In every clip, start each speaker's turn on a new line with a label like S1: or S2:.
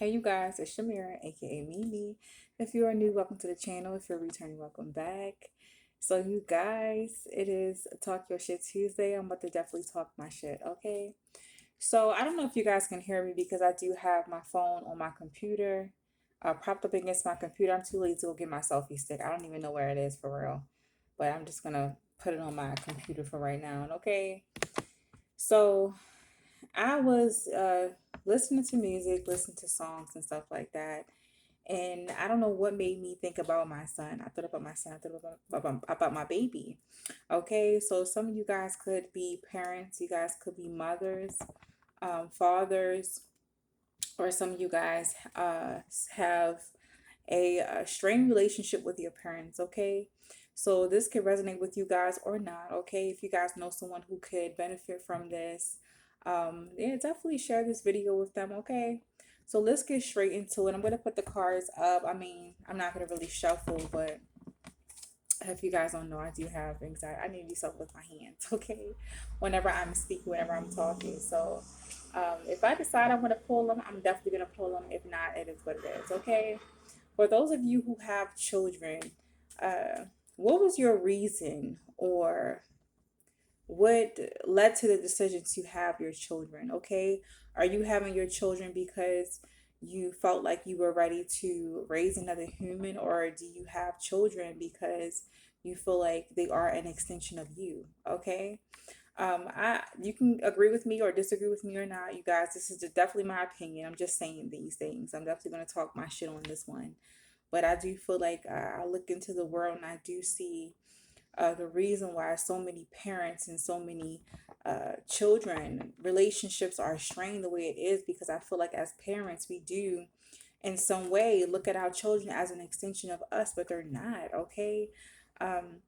S1: Hey you guys, it's Shamira, aka Mimi. If you are new, welcome to the channel. If you're returning, welcome back. So you guys, it is Talk Your Shit Tuesday. I'm about to definitely talk my shit, okay? So I don't know if you guys can hear me because I do have my phone on my computer, propped up against my computer. I'm too lazy to go get my selfie stick. I don't even know where it is for real. But I'm just gonna put it on my computer for right now, okay? So I was listening to music, listening to songs and stuff like that. And I don't know what made me think about my son. I thought about my son. I thought about my baby. Okay, so some of you guys could be parents. You guys could be mothers, fathers, or some of you guys have a strained relationship with your parents. Okay, so this could resonate with you guys or not. Okay, if you guys know someone who could benefit from this, yeah, definitely share this video with them. Okay, so let's get straight into it. I'm gonna put the cards up. I mean, I'm not gonna really shuffle, but if you guys don't know, I do have anxiety. I need to do something with my hands. Okay, whenever I'm speaking, whenever I'm talking. So if I decide I want to pull them, I'm definitely gonna pull them. If not, it is what it is. Okay. For those of you who have children, uh, what was your reason or what led to the decision to have your children? Okay. Are you having your children because you felt like you were ready to raise another human, or do you have children because you feel like they are an extension of you? Okay. I You can agree with me or disagree with me or not, you guys. This is just definitely my opinion. I'm just saying these things. I'm definitely going to talk my shit on this one. But I do feel like I look into the world and I do see the reason why so many parents and so many children relationships are strained the way it is, because I feel like as parents we do in some way look at our children as an extension of us, but they're not. Okay. um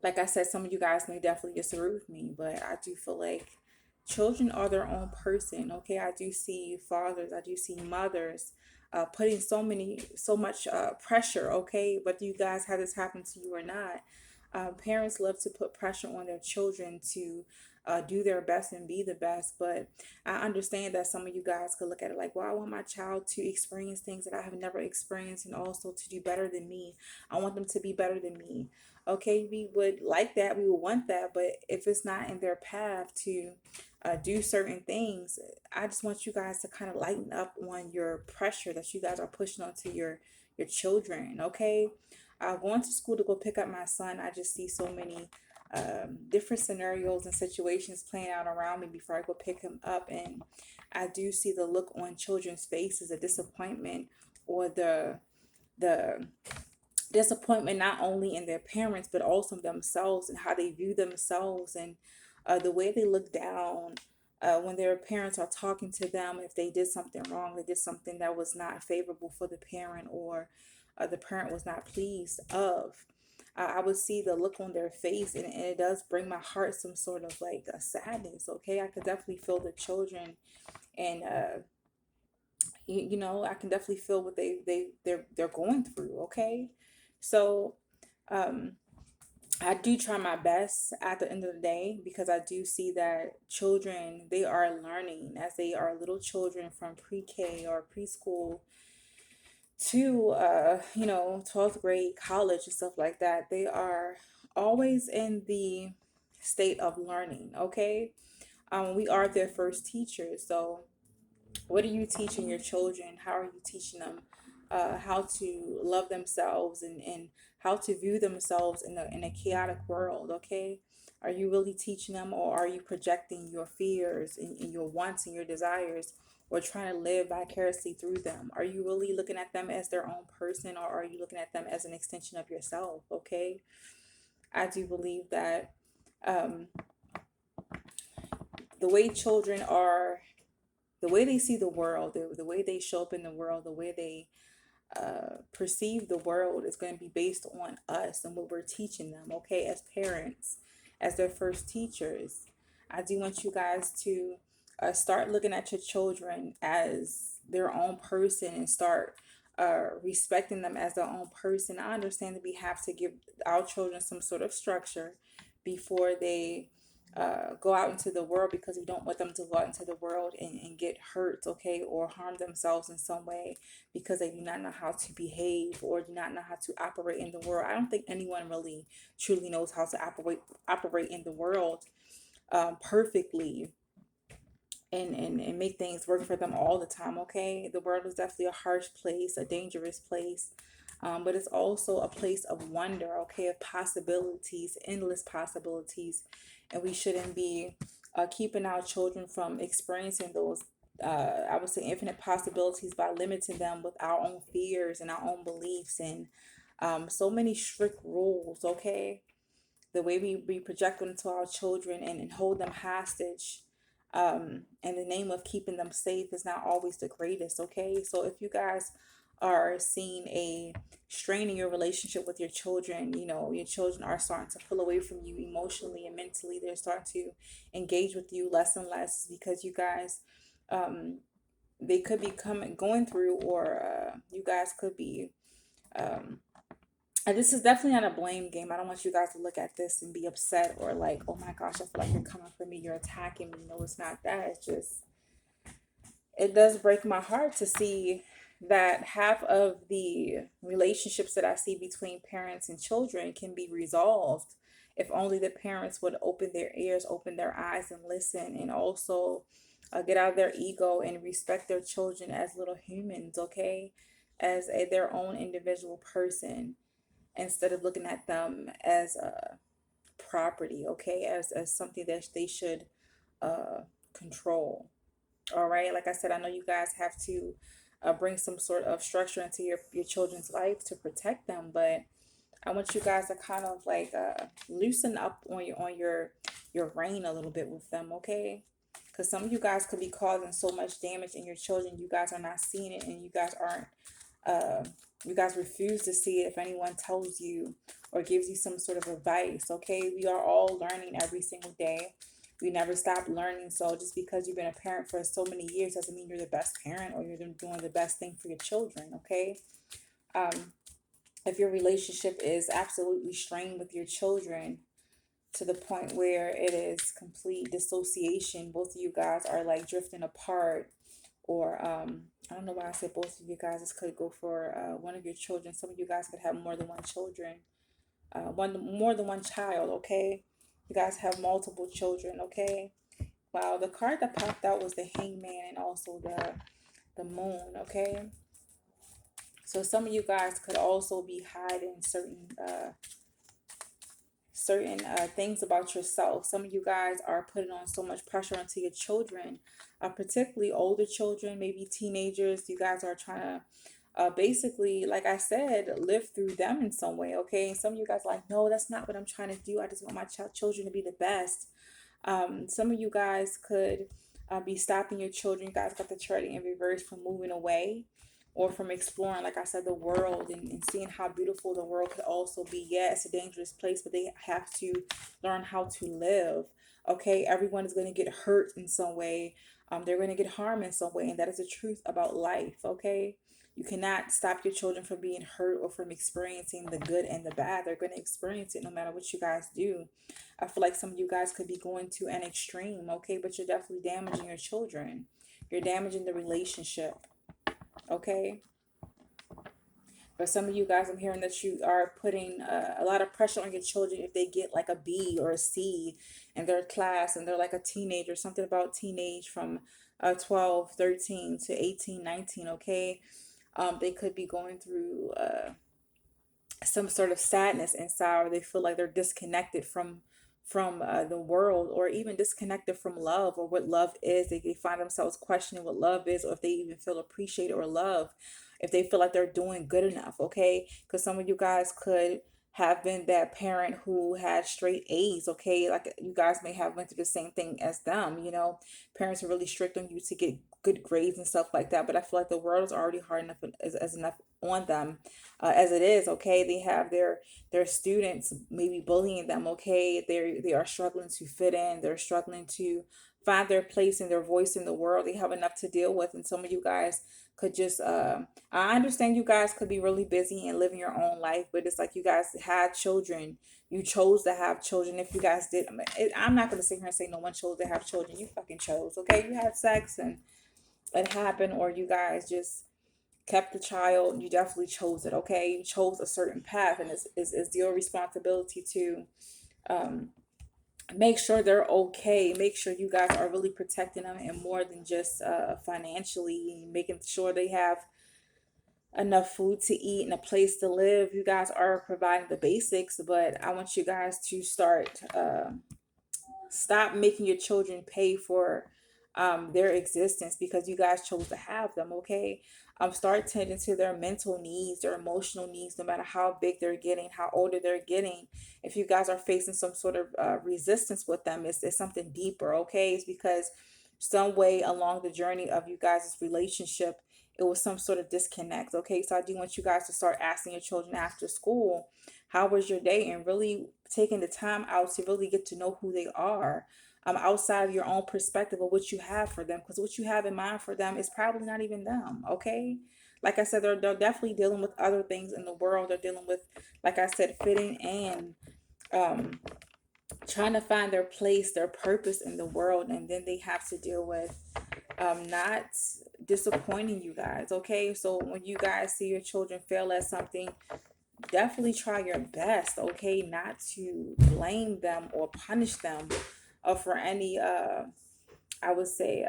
S1: like I said, some of you guys may definitely disagree with me, but I do feel like children are their own person. Okay, I do see fathers, I do see mothers putting so much pressure. Okay, but do you guys have this happen to you or not? Parents love to put pressure on their children to do their best and be the best, but I understand that some of you guys could look at it like, well, I want my child to experience things that I have never experienced and also to do better than me. I want them to be better than me. Okay, we would like that, we would want that, but if it's not in their path to do certain things, I just want you guys to kind of lighten up on your pressure that you guys are pushing onto your children. Okay, going to school to go pick up my son, I just see so many different scenarios and situations playing out around me before I go pick him up, and I do see the look on children's faces, a disappointment, or the disappointment not only in their parents but also themselves and how they view themselves, and the way they look down when their parents are talking to them. If they did something wrong, they did something that was not favorable for the parent, or the parent was not pleased of, I would see the look on their face, and it does bring my heart some sort of like a sadness. Okay, I could definitely feel the children, and you know, I can definitely feel what they're going through. Okay, so um I do try my best at the end of the day, because I do see that children, they are learning as they are little children from pre-K or preschool to 12th grade, college and stuff like that. They are always in the state of learning. Okay, we are their first teachers. So what are you teaching your children? How are you teaching them how to love themselves, and how to view themselves in a chaotic world? Okay, are you really teaching them, or are you projecting your fears and your wants and your desires, or trying to live vicariously through them? Are you really looking at them as their own person, or are you looking at them as an extension of yourself? Okay, I do believe that um, the way children are, the way they see the world, the way they show up in the world, the way they perceive the world is going to be based on us and what we're teaching them. Okay, as parents, as their first teachers, I do want you guys to start looking at your children as their own person, and start respecting them as their own person. I understand that we have to give our children some sort of structure before they go out into the world, because we don't want them to go out into the world and get hurt, okay, or harm themselves in some way because they do not know how to behave or do not know how to operate in the world. I don't think anyone really truly knows how to operate in the world perfectly and make things work for them all the time, okay? The world is definitely a harsh place, a dangerous place, but it's also a place of wonder, okay, of possibilities, endless possibilities, and we shouldn't be keeping our children from experiencing those, I would say, infinite possibilities by limiting them with our own fears and our own beliefs and so many strict rules, okay? The way we project onto our children and hold them hostage in the name of keeping them safe is not always the greatest, okay? So if you guys are seeing a strain in your relationship with your children, you know, your children are starting to pull away from you emotionally and mentally, they're starting to engage with you less and less because you guys, um, they could be going through, or you guys could be um, and this is definitely not a blame game. I don't want you guys to look at this and be upset or like, oh my gosh, I feel like you're coming for me, you're attacking me. No, it's not that. It's just, it does break my heart to see that half of the relationships that I see between parents and children can be resolved if only the parents would open their ears, open their eyes, and listen, and also get out of their ego and respect their children as little humans, okay? As their own individual person, instead of looking at them as a property, okay, as something that they should uh control. All right, like I said, I know you guys have to bring some sort of structure into your children's life to protect them, but I want you guys to kind of like loosen up on your reign a little bit with them, okay? Because some of you guys could be causing so much damage in your children, you guys are not seeing it, and you guys aren't uh, you guys refuse to see it if anyone tells you or gives you some sort of advice, okay? We are all learning every single day. We never stop learning. So just because you've been a parent for so many years doesn't mean you're the best parent or you're doing the best thing for your children, okay? Um, if your relationship is absolutely strained with your children to the point where it is complete dissociation, both of you guys are like drifting apart, or I don't know why I said both of you guys. This could go for one of your children. Some of you guys could have more than one children, one more than one child, okay? You guys have multiple children, okay? Wow, the card that popped out was the Hangman and also the Moon, okay? So some of you guys could also be hiding certain things about yourself. Some of you guys are putting on so much pressure onto your children, particularly older children, maybe teenagers. You guys are trying to basically, like I said, live through them in some way, okay? And some of you guys are like, no, that's not what I'm trying to do. I just want my children to be the best. Some of you guys could be stopping your children. You guys got the chart in reverse from moving away or from exploring, like I said, the world and seeing how beautiful the world could also be. Yeah, it's a dangerous place, but they have to learn how to live. Okay, everyone is going to get hurt in some way. They're going to get harmed in some way, and that is the truth about life. Okay, you cannot stop your children from being hurt or from experiencing the good and the bad. They're going to experience it no matter what you guys do. I feel like some of you guys could be going to an extreme, okay, but you're definitely damaging your children. You're damaging the relationship, okay? For some of you guys, I'm hearing that you are putting a lot of pressure on your children if they get like a B or a C in their class and they're like a teenager, something about teenage from 12, 13 to 18, 19, okay? They could be going through some sort of sadness inside, or they feel like they're disconnected from the world, or even disconnected from love or what love is. They find themselves questioning what love is, or if they even feel appreciated or loved, if they feel like they're doing good enough, okay? Because some of you guys could have been that parent who had straight A's, okay? Like you guys may have went through the same thing as them, you know. Parents are really strict on you to get good grades and stuff like that, but I feel like the world is already hard enough as enough on them as it is, okay? They have their students maybe bullying them, okay? They are struggling to fit in, they're struggling to find their place and their voice in the world. They have enough to deal with, and some of you guys could just I understand you guys could be really busy and living your own life, but it's like you guys had children. You chose to have children. If you guys did, I'm not going to sit here and say no one chose to have children. You fucking chose, okay? You had sex and it happened, or you guys just kept the child. You definitely chose it, okay? You chose a certain path, and it's your responsibility to um, make sure they're okay. Make sure you guys are really protecting them, and more than just financially, making sure they have enough food to eat and a place to live. You guys are providing the basics, but I want you guys to stop making your children pay for their existence because you guys chose to have them, okay? Start tending to their mental needs, their emotional needs, no matter how big they're getting, how older they're getting. If you guys are facing some sort of resistance with them, it's something deeper, okay? It's because some way along the journey of you guys' relationship, it was some sort of disconnect, okay? So I do want you guys to start asking your children after school, how was your day? And really taking the time out to really get to know who they are, outside of your own perspective of what you have for them. Because what you have in mind for them is probably not even them, okay? Like I said, they're definitely dealing with other things in the world. They're dealing with, like I said, fitting in, um, trying to find their place, their purpose in the world. And then they have to deal with not disappointing you guys, okay? So when you guys see your children fail at something, definitely try your best, okay, not to blame them or punish them for any I would say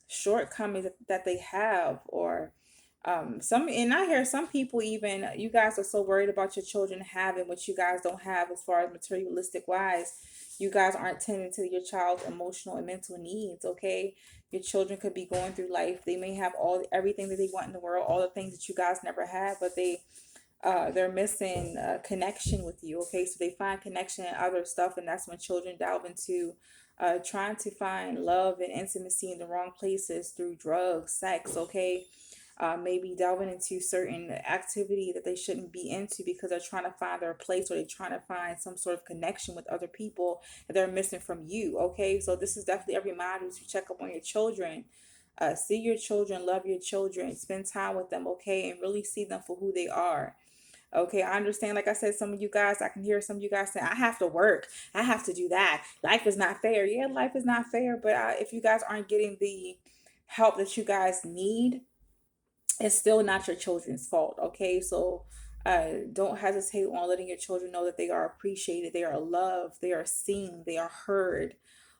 S1: shortcomings that they have, or some. And I hear some people, even you guys are so worried about your children having what you guys don't have as far as materialistic wise. You guys aren't tending to your child's emotional and mental needs, okay? Your children could be going through life. They may have everything that they want in the world, all the things that you guys never had, but they're missing connection with you, okay? So they find connection in other stuff, and that's when children delve into trying to find love and intimacy in the wrong places through drugs, sex, okay? Maybe delving into certain activity that they shouldn't be into because they're trying to find their place, or they're trying to find some sort of connection with other people that they're missing from you, okay? So this is definitely a reminder to check up on your children. See your children, love your children, spend time with them, okay? And really see them for who they are. Okay, I understand. Like I said, some of you guys, I can hear some of you guys saying, I have to work. I have to do that. Life is not fair. Yeah, life is not fair. But if you guys aren't getting the help that you guys need, it's still not your children's fault. Okay, so don't hesitate on letting your children know that they are appreciated, they are loved, they are seen, they are heard,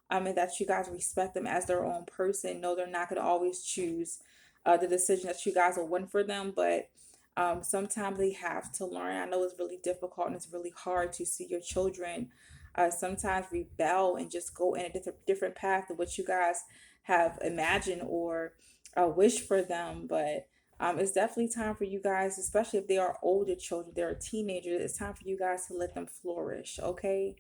S1: and that you guys respect them as their own person. No, they're not going to always choose the decision that you guys will win for them, but sometimes they have to learn. I know it's really difficult and it's really hard to see your children sometimes rebel and just go in a different path of what you guys have imagined or wish for them, but it's definitely time for you guys, especially if they are older children, they're teenagers. It's time for you guys to let them flourish, okay?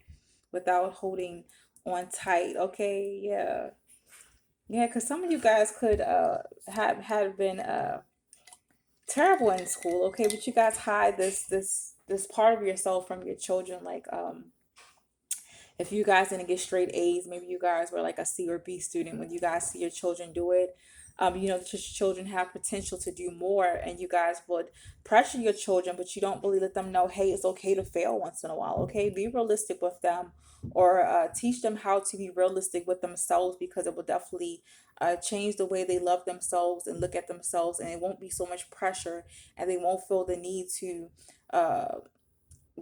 S1: Without holding on tight, okay? Yeah. Yeah, because some of you guys could have been terrible in school, okay? But you guys hide this part of yourself from your children, like if you guys didn't get straight A's, maybe you guys were like a C or B student. When you guys see your children do it, you know that your children have potential to do more, and you guys would pressure your children, but you don't really let them know, hey, it's okay to fail once in a while, okay? Be realistic with them, or teach them how to be realistic with themselves, because it will definitely change the way they love themselves and look at themselves, and it won't be so much pressure, and they won't feel the need to uh,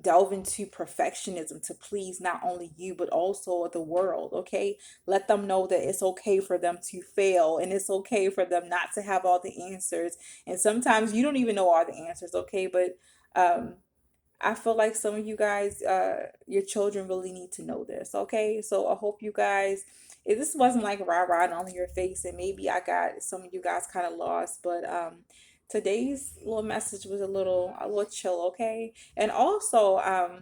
S1: delve into perfectionism to please not only you but also the world, okay? Let them know that it's okay for them to fail, and it's okay for them not to have all the answers, and sometimes you don't even know all the answers, okay? But um I feel like some of you guys, your children really need to know this, okay? So I hope you guys, if this wasn't like rah rah on your face, and maybe I got some of you guys kind of lost, but today's little message was a little chill, okay? And also, I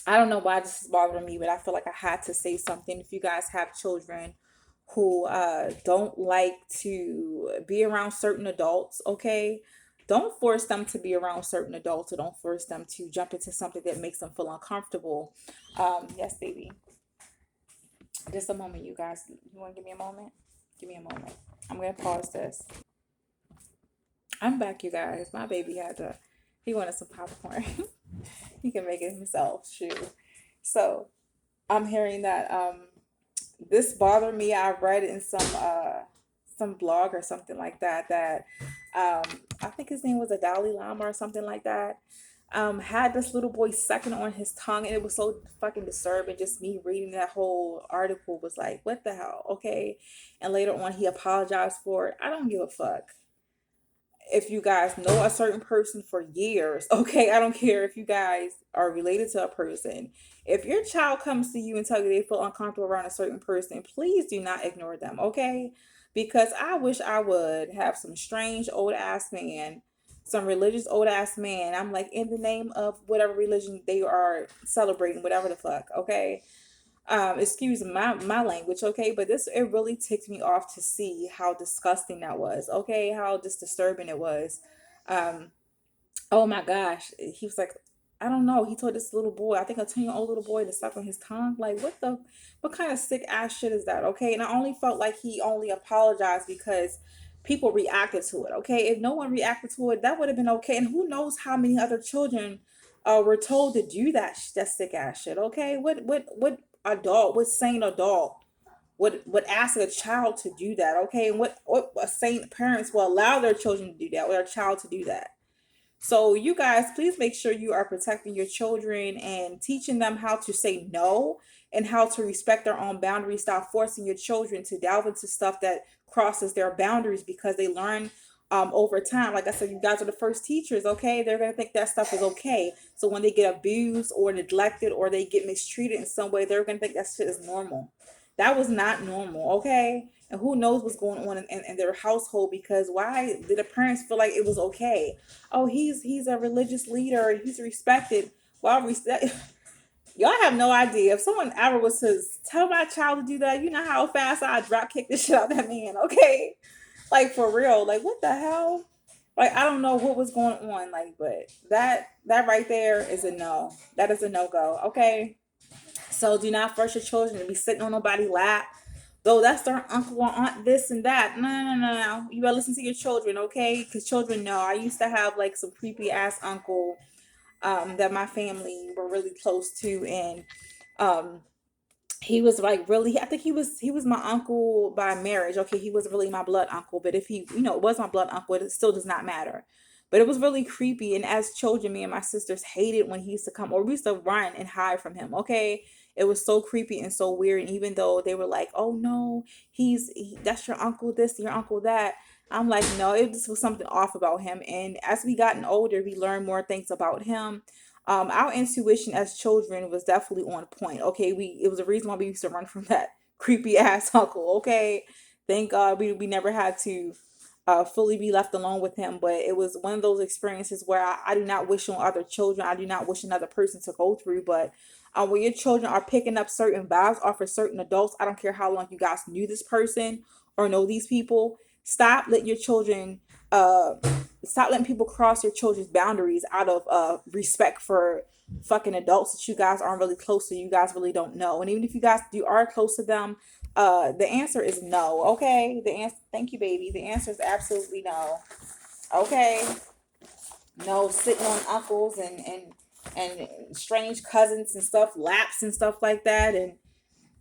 S1: don't know why this is bothering me, but I feel like I had to say something. If you guys have children who don't like to be around certain adults, okay? Don't force them to be around certain adults, or don't force them to jump into something that makes them feel uncomfortable. Yes, baby. Just a moment, you guys. You want to give me a moment? Give me a moment. I'm going to pause this. I'm back, you guys. My baby he wanted some popcorn. He can make it himself. Shoot. So I'm hearing that this bothered me. I read in some blog or something like that I think his name was a Dalai Lama or something like that. Had this little boy sucking on his tongue, and it was so fucking disturbing. Just me reading that whole article was like, what the hell? Okay. And later on, he apologized for it. I don't give a fuck if you guys know a certain person for years, okay? I don't care if you guys are related to a person. If your child comes to you and tell you they feel uncomfortable around a certain person, please do not ignore them, okay? Because I wish I would have some strange old ass man, some religious old ass man. I'm like, in the name of whatever religion they are celebrating, whatever the fuck, okay? Excuse my language, okay, but this, it really ticked me off to see how disgusting that was, okay, how just disturbing it was. um Oh my gosh. He was like, I don't know. He told this little boy, I think a 10-year-old little boy, to suck on his tongue. Like, what kind of sick ass shit is that? Okay. And I only felt like he only apologized because people reacted to it. Okay. If no one reacted to it, that would have been okay. And who knows how many other children were told to do that sick ass shit. Okay. What adult, what sane adult would ask a child to do that? Okay. And what sane parents will allow their children to do that, or their child to do that? So you guys, please make sure you are protecting your children and teaching them how to say no and how to respect their own boundaries. Stop forcing your children to delve into stuff that crosses their boundaries, because they learn over time. Like I said, you guys are the first teachers, okay? They're going to think that stuff is okay. So when they get abused or neglected or they get mistreated in some way, they're going to think that shit is normal. That was not normal, okay? And who knows what's going on in their household, because why did the parents feel like it was okay? Oh, he's a religious leader, he's respected. Well, respect. Y'all have no idea. If someone ever was to tell my child to do that, you know how fast I drop kick the shit out of that man, okay? Like, for real. Like, what the hell? Like, I don't know what was going on, like, but that right there is a no. That is a no go, okay? So do not force your children to be sitting on nobody's lap. Though that's their uncle or aunt, this and that. No, no, no, no. You gotta listen to your children, okay? Because children know. I used to have like some creepy ass uncle that my family were really close to, and um, he was like really, I think he was my uncle by marriage. Okay, he wasn't really my blood uncle, but if he, it was my blood uncle, it still does not matter. But it was really creepy, and as children, me and my sisters hated when he used to come, or we used to run and hide from him. Okay, it was so creepy and so weird. And even though they were like, oh no, that's your uncle this, your uncle that, I'm like, no, it just was something off about him. And as we gotten older, we learned more things about him. Our intuition as children was definitely on point. Okay, it was a reason why we used to run from that creepy ass uncle. Okay, thank God we never had to fully be left alone with him. But it was one of those experiences where I do not wish on other children. I do not wish another person to go through. But when your children are picking up certain vibes off of certain adults, I don't care how long you guys knew this person or know these people. Stop letting your children uh stop letting people cross your children's boundaries out of respect for fucking adults that you guys aren't really close to, you guys really don't know. And even if you are close to them, the answer is no, okay? The answer, thank you, baby. The answer is absolutely no. Okay? No sitting on uncles and strange cousins and stuff, laps and stuff like that.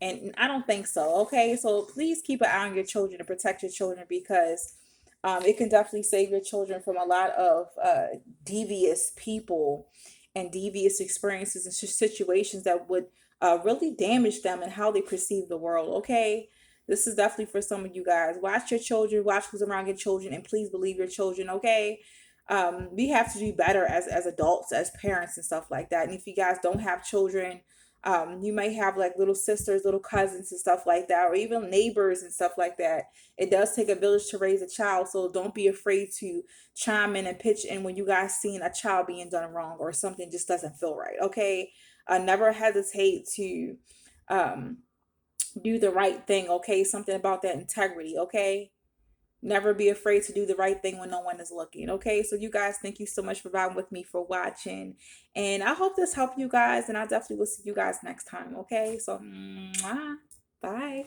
S1: And I don't think so. Okay, so please keep an eye on your children and protect your children, because it can definitely save your children from a lot of devious people and devious experiences and situations that would really damage them and how they perceive the world. Okay, this is definitely for some of you guys. Watch your children, watch who's around your children, and please believe your children. Okay, we have to do better as adults, as parents, and stuff like that. And if you guys don't have children, you might have like little sisters, little cousins, and stuff like that, or even neighbors and stuff like that. It does take a village to raise a child, so don't be afraid to chime in and pitch in when you guys seen a child being done wrong or something just doesn't feel right. Okay, never hesitate to um, do the right thing. Okay, something about that integrity. Okay, never be afraid to do the right thing when no one is looking. Okay, so you guys, thank you so much for riding with me, for watching, and I hope this helped you guys, and I definitely will see you guys next time. Okay, so mwah. Bye.